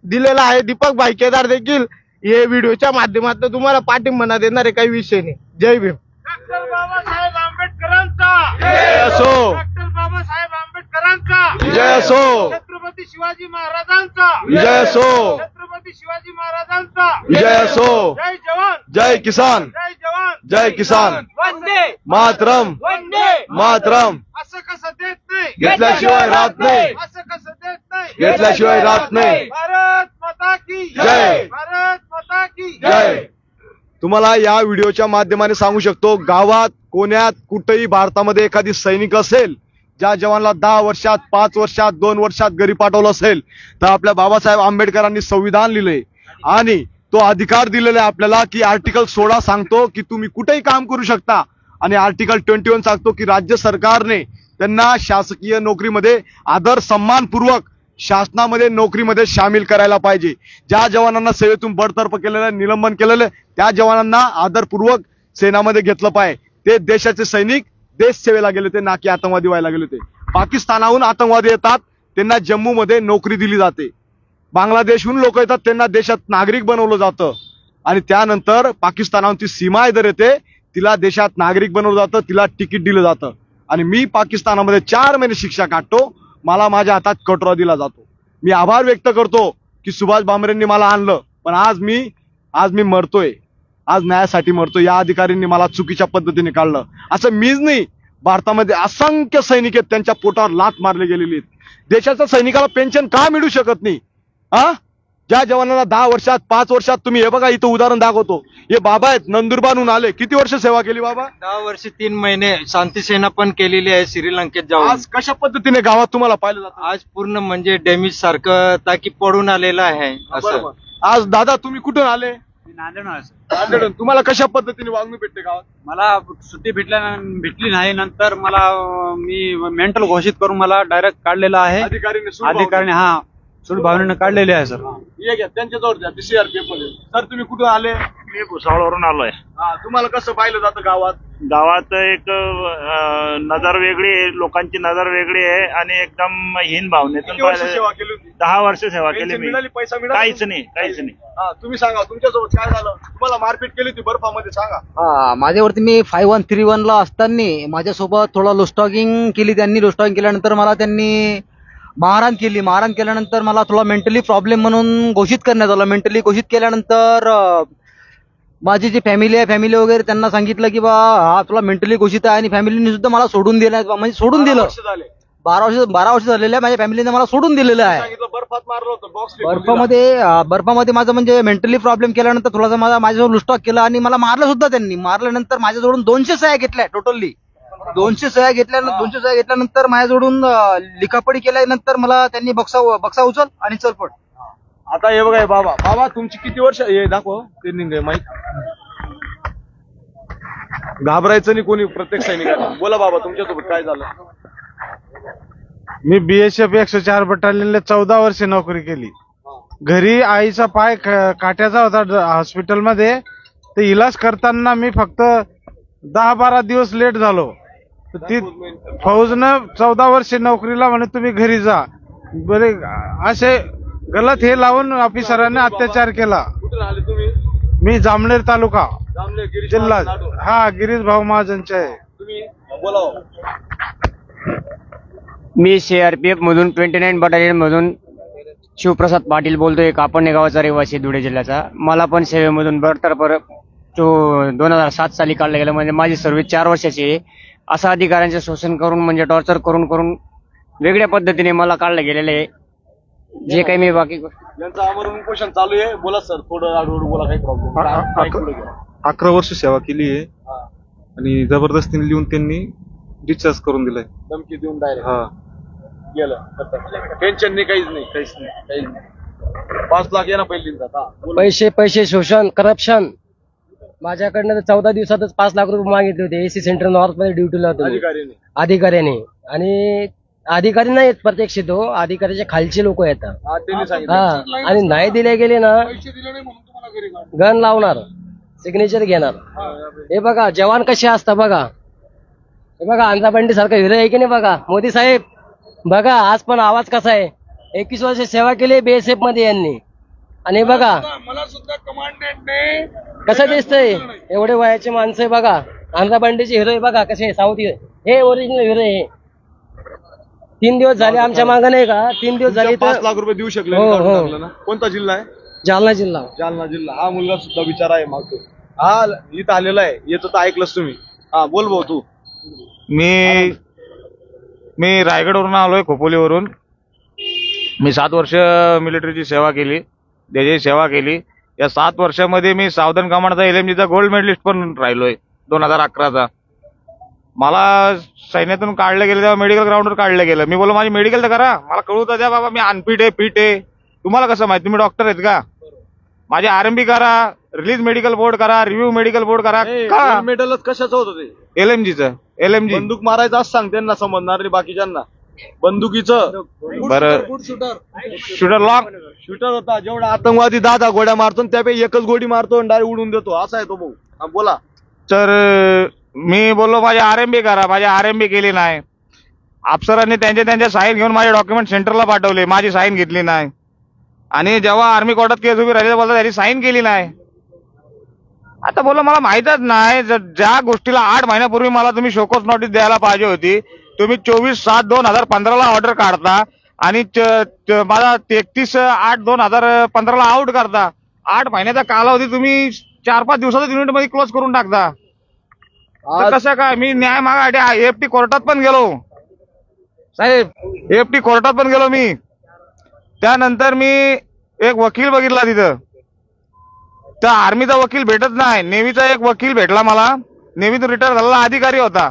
दिलेला आहे. दीपक भाई केदार देखील हे व्हिडिओच्या माध्यमातून तुम्हाला पाठिंबा देणारे काही विषय नाही. जय भीम. डॉक्टर बाबासाहेब आंबेडकरांचा जय असो, डॉक्टर बाबासाहेब आंबेडकरांचा विजय असो, छत्रपती शिवाजी महाराजांचा विजय असो, छत्रपती शिवाजी महाराजांचा विजय असो. जय जवान, जय किसान, जय जवान, जय किसान. वंदे मातरम, वंदे मातरम. असं कसं देत नाही, घेतल्याशिवाय राहत नाही, असं कसं देत नाही, घेतल्याशिवाय राहत नाही. भारत माता की जय. भारत माता की जय. तुम्हाला या व्हिडिओच्या माध्यमाने सांगू शकतो, गावात कोण्यात कुठेही भारतामध्ये एखादी सैनिक असेल ज्या जवानला 10 वर्षात, 5 वर्षात, 2 वर्षात घरी पाठवलं असेल, तर आपल्या बाबासाहेब आंबेडकरांनी संविधान लिहिलंय आणि तो अधिकार दिलेला आहे आपल्याला की आर्टिकल 16 सांगतो की तुम्ही कुठेही काम करू शकता, आणि आर्टिकल 21 सांगतो की राज्य सरकारने त्यांना शासकीय नोकरीमध्ये आदर सन्मानपूर्वक शासनामध्ये नोकरीमध्ये सामील करायला पाहिजे. ज्या जवानांना सेवेतून बडतर्फ केलेलं, निलंबन केलेलं, त्या जवानांना आदरपूर्वक सेनामध्ये घेतलं पाहिजे. ते देशाचे सैनिक देश सेवेला गेले होते, ना की आतंकवादी व्हायला गेले होते. पाकिस्तानाहून आतंकवादी येतात, त्यांना जम्मूमध्ये नोकरी दिली जाते. बांगलादेशहून लोक येतात, त्यांना देशात नागरिक बनवलं जातं, आणि त्यानंतर पाकिस्तानाहून ती सीमा इधर येते, तिला देशात नागरिक बनवलं जातं, तिला तिकीट दिलं जातं. आणि मी पाकिस्तानामध्ये 4 महिने शिक्षा काढतो, मला माझ्या हातात कटोरा दिला जातो. मी आभार व्यक्त करतो की सुभाष भामरेंनी मला आणलं, पण आज मी मरतोय, आज न्यायासाठी मरतो. या अधिकाऱ्यांनी मला चुकीच्या पद्धतीने काढलं. असं मीच नाही, भारतामध्ये असंख्य सैनिक आहेत, त्यांच्या पोटावर लाथ मारली गेलेली आहेत. देशाच्या सैनिकाला पेन्शन का मिळू शकत नाही? ज्या जवानांना 10 वर्षात, 5 वर्षात, तुम्ही हे बघा इथं उदाहरण दाखवतो, हे बाबा आहेत, नंदुरबारहून आले. किती वर्ष सेवा केली बाबा? 10 वर्ष 3 महिने शांती सेना पण केलेली आहे श्रीलंकेत जाऊन. आज कशा पद्धतीने गावात तुम्हाला पाहिलं जातं? आज पूर्ण म्हणजे डॅमेज सारखं ताकी पडून आलेलं आहे असं. बरोबर. आज दादा तुम्ही कुठून आले? नांदेडहून. तुम्हाला कशा पद्धतीने वागणूक भेटते गावात? मला सुट्टी भेटली नाही. नंतर मला मी मेंटल घोषित करून मला डायरेक्ट काढलेलं आहे अधिकाऱ्याने. हा, सुड भावनेनं काढलेले आहे सर. ये घ्या त्यांच्याजवळ द्या, सीआरपीएफ मध्ये. सर तुम्ही कुठून आले? मी भुसावळवरून आलोय. तुम्हाला कसं पाहिलं जातं गावात? गावात एक नजर वेगळी आहे, लोकांची नजर वेगळी आहे आणि एकदम हीन भावनेतून किती वर्ष पाहिलं- सेवा केली होती? 10 वर्ष सेवा केली पेन्शन मी. मिळाली, पैसा मिळाला? काहीच नाही, काहीच नाही. हा, तुम्ही सांगा तुमच्यासोबत काय झालं? तुम्हाला मारपीट केली होती बर्फामध्ये, सांगा. हा माझ्यावरती मी 5131 ला असताना माझ्यासोबत थोडा लोस्टॉगिंग केली त्यांनी. लोस्टॉगिंग केल्यानंतर मला त्यांनी मारहाण केली. मारहाण केल्यानंतर मला थोडा मेंटली प्रॉब्लेम म्हणून घोषित करण्यात आलं. मेंटली घोषित केल्यानंतर माझी जी फॅमिली वगैरे त्यांना सांगितलं की बा हा तुला मेंटली घोषित आहे, आणि फॅमिलीने सुद्धा मला सोडून दिलं, म्हणजे सोडून दिलं. 12 वर्ष झालेले आहे, माझ्या फॅमिलीने मला सोडून दिलेलं आहे. सांगितलं बर्फात मारलं होतं, बॉक्स बर्फामध्ये माझं म्हणजे मेंटली प्रॉब्लेम केल्यानंतर थोडासा माझ्याजवळ लुस्टॉक केला आणि मला मारलं सुद्धा त्यांनी. मारल्यानंतर माझ्याजवळून 200 सह्या घेतल्या टोटली. 200 सह्या घेतल्यानंतर माझ्याजवळून लिखापडी केल्यानंतर मला त्यांनी बक्सा उचल आणि चलपट. आता हे बघा, हे बाबा तुमची किती वर्ष, हे दाखव ट्रेनिंग आहे माहिती. घाबरायचं नाही कोणी, प्रत्येक सैनिकाला. बोला बाबा, तुमच्यासोबत काय झालं? मी BSF 104 बटालियनला 14 वर्ष नोकरी केली. घरी आईचा पाय काट्याचा होता हॉस्पिटलमध्ये, तर इलाज करताना मी फक्त 10-12 दिवस लेट झालो. तर ती फौजनं 14 वर्ष नोकरीला म्हणे तुम्ही घरी जा. बरे असे गलत हे लावून ऑफिसरांनी अत्याचार केला. कुठून आले तुम्ही? मी जामनेर तालुका जामले, गिरीश जिल्हा. नाटू. हा, गिरीश भाऊ महाजनचे आहे. तुम्ही बोला. मी CRPF मधून 29 बटालियन मधून शिवप्रसाद पाटील बोलतोय. कापडणे गावाचा रहिवासी, धुळे जिल्ह्याचा. मला पण सेवेमधून बडतर्फ 2007 साली काढलं गेलं. म्हणजे माझी सर्व्हिस 4 वर्षाची आहे. असा अधिकाऱ्यांचे शोषण करून, म्हणजे टॉर्चर करून वेगळ्या पद्धतीने मला काढलं गेलेलं आहे. जे काही मी बाकी यांचं आमरण उपोषण चालू आहे. बोला सर, थोडं हळूहळू बोला, काही प्रॉब्लेम. 11 वर्ष सेवा केली आहे आणि जबरदस्तीने लिहून त्यांनी डिस्चार्ज करून दिलाय. धमकी देऊन डायरेक्ट हा, गेलं. पेन्शन नाही, काहीच नाही. 5 लाख ये ना पहिली. पैसे शोषण, करप्शन. माझ्याकडनं 14 दिवसातच 5 लाख रुपये मागितले होते. AC सेंटर नॉर्थ मध्ये ड्युटीला होतो मी. अधिकाऱ्याने. आणि अधिकारी नाही येत प्रत्यक्ष, तो अधिकाऱ्याच्या खालचे लोक येतात. त्यांनी सांगितलं. हा, आणि नाही दिले गेले ना, पैसे दिले नाही म्हणून तुम्हाला घरी काढलं. गन लावणार, सिग्नेचर घेणार. हे बघा जवान कसे असतात बघा. हे बघा आंध्रा बंडी सारखं हिरो आहे की नाही बघा. मोदी साहेब बघा आज पण आवाज कसा आहे. 21 वर्ष सेवा केली BSF मध्ये यांनी. आणि हे बघा मला सुद्धा कमांडंटने कसं दिसतंय. एवढे वयाचे माणसं आहे बघा. आंध्रा बंडीचे हिरो आहे बघा कसे, साऊथ हिरो. हे ओरिजिनल हिरो आहे. 3 दिवस झाले आमच्या मागं नाही का, 3 दिवस झाले. 5 लाख रुपये देऊ शकले हो, नाही, काढून हो. टाकलं ना. कोणता जिल्हा आहे? जालना जिल्हा. जालना जिल्हा. हा मुलगा सुद्धा बिचारा आहे मागतो. हा इथं आलेला आहे. येतो तर ऐकलंच तुम्ही. हा बोल भाऊ तू. मी रायगडवरून आलोय, खोपोलीवरून. मी 7 वर्ष मिलिटरीची सेवा केली, देशाची सेवा केली. या 7 वर्षामध्ये मी सावधान कमांडचा LMGचा गोल्ड मेडलिस्ट पण राहिलोय 2011चा. मला सैन्यातून काढलं गेलं तेव्हा मेडिकल ग्राउंडवर काढलं गेलं. मी बोललो माझी मेडिकल तर करा, मला कळू तर द्या बाबा, मी अनफिट आहे फिट आहे. तुम्हाला कसं माहिती, तुम्ही डॉक्टर आहेत का? माझे RMB करा, रिलीज मेडिकल बोर्ड करा, रिव्ह्यू मेडिकल बोर्ड करा. का मेडलच कशाचं होतं ते? LMGचं. LMG बंदूक मारायचं असं सांग, त्यांना समजणार नाही बाकीच्यांना. बंदुकीचं बरं, शूटर लॉंग शूटर होता. जेवढा आतंकवादी 10 गोड्या मारतो त्यापैकी एकच गोडी मारतो आणि डायरेक्ट उडून देतो. असा आहे तो भाऊ. हा, बोला. तर मी बोललो माझे RMB करा, माझे RMB केली नाही. अफसरांनी त्यांच्या साईन घेऊन माझे डॉक्युमेंट सेंटरला पाठवले, माझी साईन घेतली नाही. आणि जेव्हा आर्मी कोर्टात केस उभी राहिली बोलता त्यांनी साईन केली नाही. आता बोललो मला माहीतच नाही. ज्या गोष्टीला 8 महिन्यापूर्वी मला तुम्ही शोकॉस नोटीस द्यायला पाहिजे होती, तुम्ही 24/7/2015 ला ऑर्डर काढता आणि माझा 33/8/2015 आउट करता. 8 महिन्याचा कालावधी तुम्ही 4-5 दिवसातच युनिट मध्ये क्लोज करून टाकता. तर कसं काय? मी न्याय मागासाठी AFT कोर्टात पण गेलो साहेब, AFT कोर्टात पण गेलो मी. त्यानंतर मी एक वकील बघितला तिथं. त्या आर्मीचा वकील भेटत नाही, नेव्हीचा एक वकील भेटला मला. नेव्हीतून रिटायर झालेला अधिकारी होता.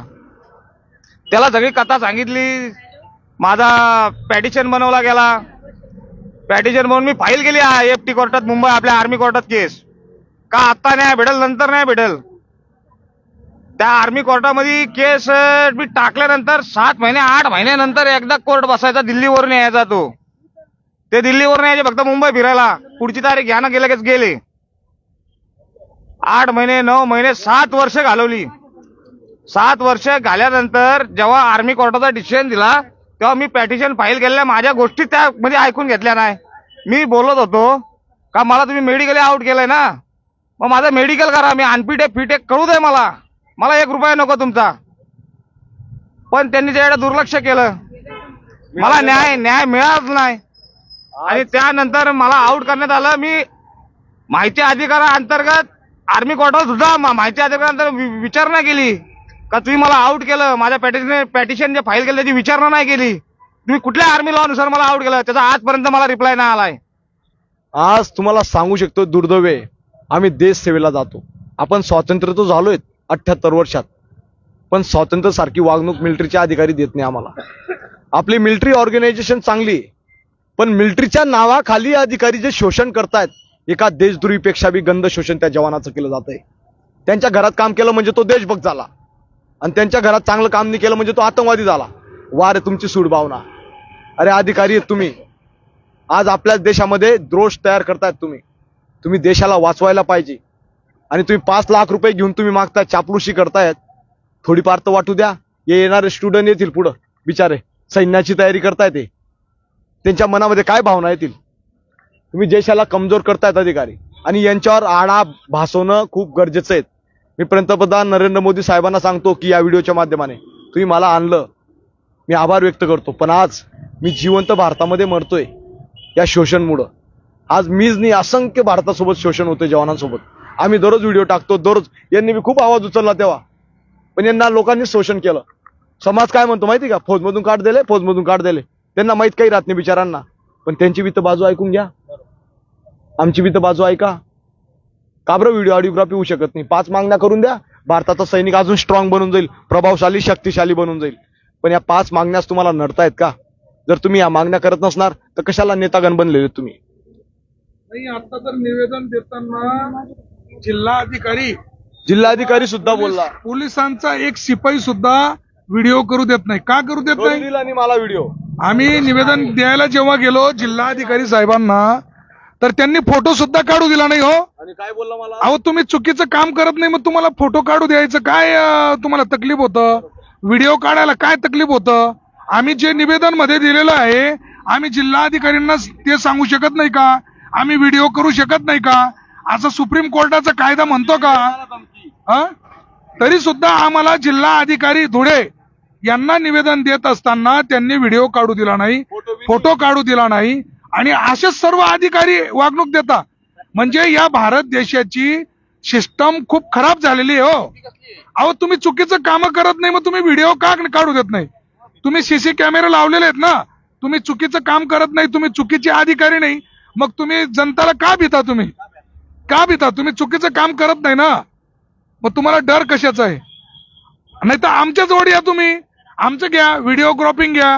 त्याला सगळी कथा सांगितली. माझा पॅटिशन बनवला गेला. पॅटिशन बनवून मी फाईल केली AFT कोर्टात, मुंबई आपल्या आर्मी कोर्टात केस. का आता न्याय भेटेल, नंतर न्याय भेटेल. त्या आर्मी कोर्टामध्ये केस मी टाकल्यानंतर 7 महिने 8 महिन्यानंतर एकदा कोर्ट बसायचा, दिल्लीवरून यायचा तो. ते दिल्लीवरून यायचे फक्त मुंबई फिरायला. पुढची तारीख घ्या ना, गेलं गेले. 8 महिने 9 महिने 7 वर्ष घालवली. 7 वर्ष झाल्यानंतर जेव्हा आर्मी कोर्टाचा डिसिजन दिला तेव्हा मी पॅटिशन फाईल केलेल्या माझ्या गोष्टी त्यामध्ये ऐकून घेतल्या नाही. मी बोलत होतो का मला तुम्ही मेडिकली आउट केलंय ना, मग माझं मेडिकल करा, मी अनफिट आहे फिट आहे करू दे, मला 1 रुपया नको तुमचा. पण त्यांनी त्याकडे दुर्लक्ष केलं, मला न्याय मिळालाच नाही. आणि त्यानंतर मला आउट करण्यात आलं. मी माहिती अधिकाराअंतर्गत आर्मी कोर्टात सुद्धा माहिती अधिकाराअंतर्गत विचारणा केली का तुम्ही मला आउट केलं, माझ्या पॅटिशन जे फाईल केलं त्याची विचारणा नाही केली, तुम्ही कुठल्या आर्मी लॉनुसार मला आउट केलं, त्याचा आजपर्यंत मला रिप्लाय नाही आलाय. आज तुम्हाला सांगू शकतो दुर्दैव आहे, आम्ही देश सेवेला जातो. आपण स्वातंत्र्य तर झालोय 78 वर्षात, पण स्वातंत्र्य सारखी वागणूक मिलिटरीचे अधिकारी देत नाही आम्हाला. आपली मिलिटरी ऑर्गनायझेशन चांगली आहे, पण मिलिटरीच्या नावाखाली अधिकारी जे शोषण करतायत, एका देशद्रोहीपेक्षा बी गंध शोषण त्या जवानाचं केलं जातंय. त्यांच्या घरात काम केलं म्हणजे तो देशभक्त झाला, आणि त्यांच्या घरात चांगलं काम नाही केलं म्हणजे तो आतंकवादी झाला. वारे तुमची सूड भावना. अरे अधिकारी आहेत तुम्ही, आज आपल्याच देशामध्ये द्रोष तयार करतायत तुम्ही देशाला वाचवायला पाहिजे, आणि तुम्ही 5 लाख रुपये घेऊन तुम्ही मागताय, चापलुशी करतायत. थोडीफार तर वाटू द्या. हे येणारे स्टुडंट येतील पुढं, बिचारे सैन्याची तयारी करतायत, त्यांच्या मनामध्ये काय भावना येतील. तुम्ही देशाला कमजोर करतायत अधिकारी, आणि यांच्यावर आळा भासवणं खूप गरजेचं आहे. मी पंतप्रधान नरेंद्र मोदी साहेबांना सांगतो की या व्हिडिओच्या माध्यमाने तुम्ही मला आणलं, मी आभार व्यक्त करतो, पण आज मी जिवंत भारतामध्ये मरतोय या शोषणमुळं. आज मीच नाही, असंख्य भारतासोबत शोषण होतं जवानांसोबत. आम्ही दररोज व्हिडिओ टाकतो, दररोज. यांनी मी खूप आवाज उचलला तेव्हा, पण यांना लोकांनी शोषण केलं. समाज काय म्हणतो माहिती का, फौजमधून काढ दिले. त्यांना माहित काही राहत नाही बिचारांना. पण त्यांची बी तर बाजू ऐकून घ्या, आमची बी तर बाजू ऐका. का बरं व्हिडिओ ऑडिओग्राफी होऊ शकत नाही? 5 मागण्या करून द्या, भारताचा सैनिक अजून स्ट्रॉंग बनून जाईल, प्रभावशाली शक्तिशाली बनून जाईल. पण या 5 मागण्यास तुम्हाला नडतायत का? जर तुम्ही या मागण्या करत नसणार तर कशाला नेतागण बनलेले तुम्ही? नाही, आता तर निवेदन देताना जिल्हाधिकारी सुद्धा बोलला, पोलिसांचा एक शिपाई सुद्धा व्हिडिओ करू देत नाही. का करू देत नाही? दिला नाही मला व्हिडिओ. आम्ही निवेदन द्यायला जेव्हा गेलो जिल्हाधिकारी साहेबांना, तर त्यांनी फोटो सुद्धा काढू दिला नाही. हो, आणि काय बोलला मला, अहो तुम्ही चुकीचं काम करत नाही, मग तुम्हाला फोटो काढू द्यायचं काय तुम्हाला तकलीफ होतं? व्हिडिओ काढायला काय तकलीफ होतं? आम्ही जे निवेदन मध्ये दिलेलं आहे, आम्ही जिल्हाधिकाऱ्यांना ते सांगू शकत नाही का आम्ही व्हिडिओ करू शकत नाही का? असं सुप्रीम कोर्टाचा कायदा म्हणतो का? तरी सुद्धा आम्हाला जिल्हा अधिकारी धुळे यांना निवेदन देत असताना त्यांनी व्हिडिओ काढू दिला नाही, फोटो काढू दिला नाही, आणि असेच सर्व अधिकारी वागणूक देता. म्हणजे या भारत देशाची सिस्टम खूप खराब झालेली आहे. हो, अहो तुम्ही चुकीचं काम करत नाही, मग तुम्ही व्हिडिओ का काढू देत नाही? तुम्ही सीसी कॅमेरे लावलेले आहेत ना, तुम्ही चुकीचं काम करत नाही, तुम्ही चुकीचे अधिकारी नाही, मग तुम्ही जनताला का भीता? तुम्ही चुकीचं काम करत नाही ना, मग तुम्हाला डर कशाचा आहे? नाही तर आमच्या जवळ या, तुम्ही आमचं घ्या, व्हिडिओग्राफिंग घ्या,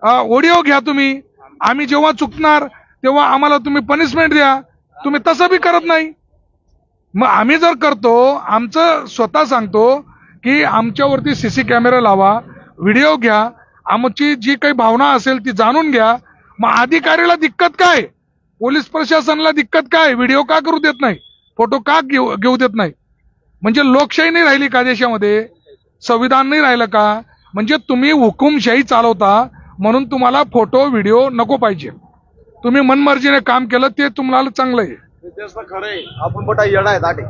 ऑडिओ घ्या तुम्ही. आम्ही जेव्हा चुकणार तेव्हा आम्हाला तुम्ही पनिशमेंट द्या. तुम्ही तसं बी करत नाही. मग आम्ही जर करतो, आमचं स्वतः सांगतो की आमच्यावरती सीसी कॅमेरा लावा, व्हिडिओ घ्या, आमची जी काही भावना असेल ती जाणून घ्या. मग अधिकाऱ्याला दिक्कत काय? पोलीस प्रशासनाला दिक्कत काय? व्हिडिओ का करू देत नाही? फोटो का घेऊ देत नाही? म्हणजे लोकशाही नाही राहिली का देशामध्ये? संविधान नाही राहिलं का? म्हणजे तुम्ही हुकुमशाही चालवता, म्हणून तुम्हाला फोटो व्हिडिओ नको पाहिजे. तुम्ही मनमर्जीने काम केलं ते तुम्हाला चांगलं आहे. खरंय, आपण मोठा येडा आहेत आटे.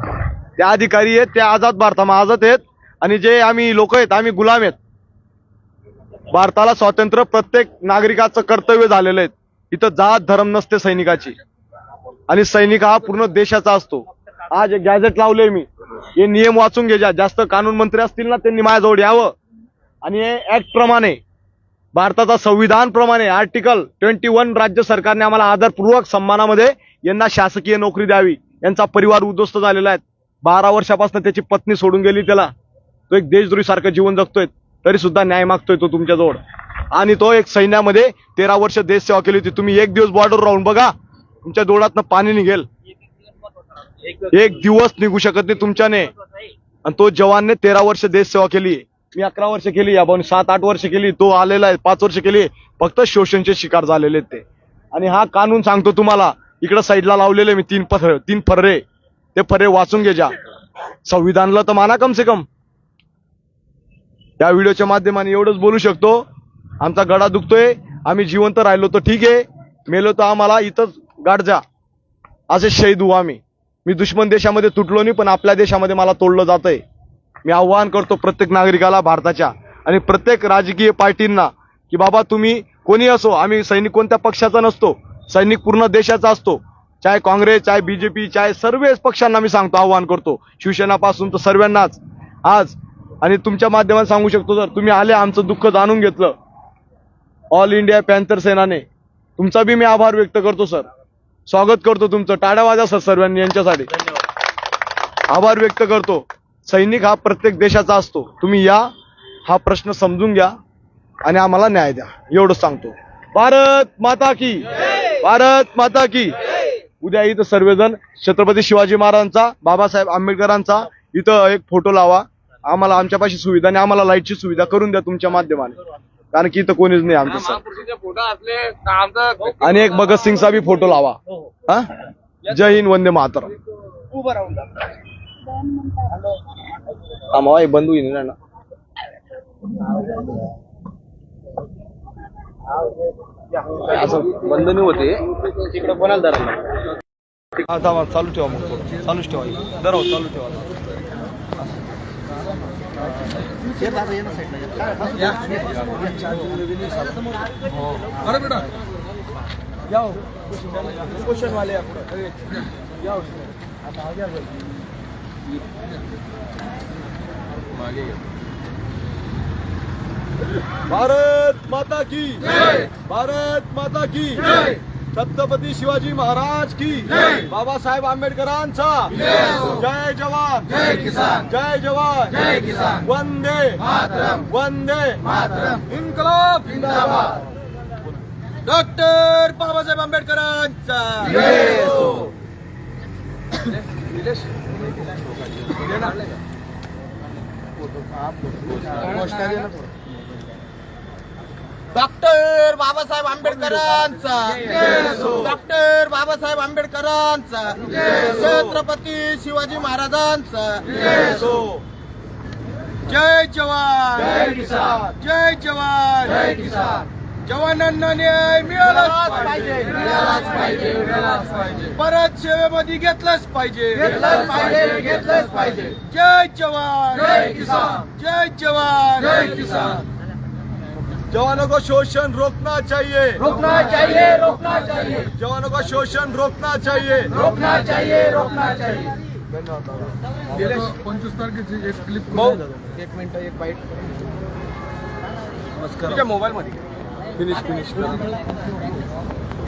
त्या अधिकारी आहेत, त्या आझाद भारतामा आझाद आहेत, आणि जे आम्ही लोक आहेत आम्ही गुलाम आहेत. भारताला स्वातंत्र्य प्रत्येक नागरिकाचं कर्तव्य झालेलं आहे. इथं जात धर्म नसते सैनिकाची, आणि सैनिक हा पूर्ण देशाचा असतो. आज एक गॅझेट लावले मी, हे नियम वाचून घ्या. जास्त कानून मंत्री असतील ना, त्यांनी माझ्याजवळ यावं, आणि हे ऍक्ट प्रमाणे, भारताचा संविधान प्रमाणे आर्टिकल 21 राज्य सरकारने आम्हाला आदरपूर्वक सन्मानामध्ये यांना शासकीय नोकरी द्यावी. यांचा परिवार उद्ध्वस्त झालेला आहे. 12 वर्षापासून त्याची पत्नी सोडून गेली त्याला. तो एक देशद्रोही सारखं जीवन जगतोय, तरी सुद्धा न्याय मागतोय तो तुमच्याजवळ. आणि तो एक सैन्यामध्ये 13 वर्ष देश सेवा केली होती. तुम्ही 1 दिवस बॉर्डर राहून बघा, तुमच्या डोळ्यातनं पाणी निघेल. 1 दिवस निघू शकत नाही तुमच्याने. आणि तो जवानने 13 वर्ष देश सेवा केली. मी 11 वर्ष केली, या भाऊने 7-8 वर्ष केली, तो आलेला आहे 5 वर्ष केली. फक्त शोषणचे शिकार झालेले आहेत ते. आणि हा कानून सांगतो तुम्हाला, इकडं साईडला लावलेले मी 3 फर्रे, ते फर्रे वाचून घ्या. संविधानला तर माना कम से कम. या व्हिडिओच्या माध्यमाने एवढंच बोलू शकतो, आमचा गळा दुखतोय, आम्ही जिवंत राहिलो तर ठीक आहे, मेलो तर आम्हाला इथंच गाठ जा, असे शहीद होऊ आम्ही. मी दुश्मन देशामध्ये तुटलो नाही, पण आपल्या देशामध्ये मला तोडलं जातंय. मी आव्हान करतो प्रत्येक नागरिकाला भारताच्या आणि प्रत्येक राजकीय पार्टींना की बाबा तुम्ही कोणी असो, आम्ही सैनिक कोणत्या पक्षाचा नसतो, सैनिक पूर्ण देशाचा असतो. चाहे काँग्रेस, चाहे बीजेपी, चाहे सर्व पक्षांना मी सांगतो, आव्हान करतो, शिवसेनापासून तर सर्वांनाच आज. आणि तुमच्या माध्यमात सांगू शकतो, जर तुम्ही आले, आमचं दुःख जाणून घेतलं, ऑल इंडिया पॅन्थर सेनाने तुमचा बी मी आभार व्यक्त करतो सर. स्वागत करतो तुमचं, टाळ्या वाजा सर सर्वांनी यांच्यासाठी. आभार व्यक्त करतो. सैनिक हा प्रत्येक देशाचा असतो. तुम्ही या, हा प्रश्न समजून घ्या आणि आम्हाला न्याय द्या, एवढंच सांगतो. भारत माता की, भारत माता की. उद्या इथं सर्वजण छत्रपती शिवाजी महाराजांचा, बाबासाहेब आंबेडकरांचा इथं एक फोटो लावा. आम्हाला आमच्यापाशी सुविधा आणि आम्हाला लाईटची सुविधा करून द्या तुमच्या माध्यमाने, कारण की इथं कोणीच नाही आमचं सर. आणि एक भगतसिंगचा बी फोटो लावा. हा, जय हिंद, वंदे मातरम. आम्हाला बंधू येईल ना. असं बंधन होते तिकडे कोणाला धरा. चालू ठेवा, मग थोडं चालूच ठेवा, धरा चालू ठेवा. अरे बेटा क्वेश्चन वाले भारत माता की, भारत माता की, छत्रपती शिवाजी महाराज की, बाबासाहेब आंबेडकरांचा जय जवान, जय किसान, जय जवान, जय किसान, वंदे मातरम, वंदे मातरम, इन्कलाब जिंदाबाद. डॉक्टर बाबासाहेब आंबेडकरांचा जय हो. डॉक्टर बाबासाहेब आंबेडकरांचा, डॉक्टर बाबासाहेब आंबेडकरांचा, छत्रपती शिवाजी महाराजांचा जय जवान, जय किसान, जय जवान, जय किसान. जवानांना न्याय मिळालाच पाहिजे, मिळालाच पाहिजे, मिळालाच पाहिजे. परत सेवेमध्ये घेतलंच पाहिजे, घेतलंच पाहिजे, घेतलंच पाहिजे. जय जवान, जय किसान, जय जवान, जय किसान. जवानों को शोषण रोकना चाहिए, रोकना चाहिए, रोकना चाहिए, जवानों का शोषण रोकना चाहिए, रोकना चाहिए, रोकना चाहिए. 25 तारखेची एक क्लिप. एक मिनिट, एक बाईट. ठीक आहे, मोबाईल मध्ये फिनिश.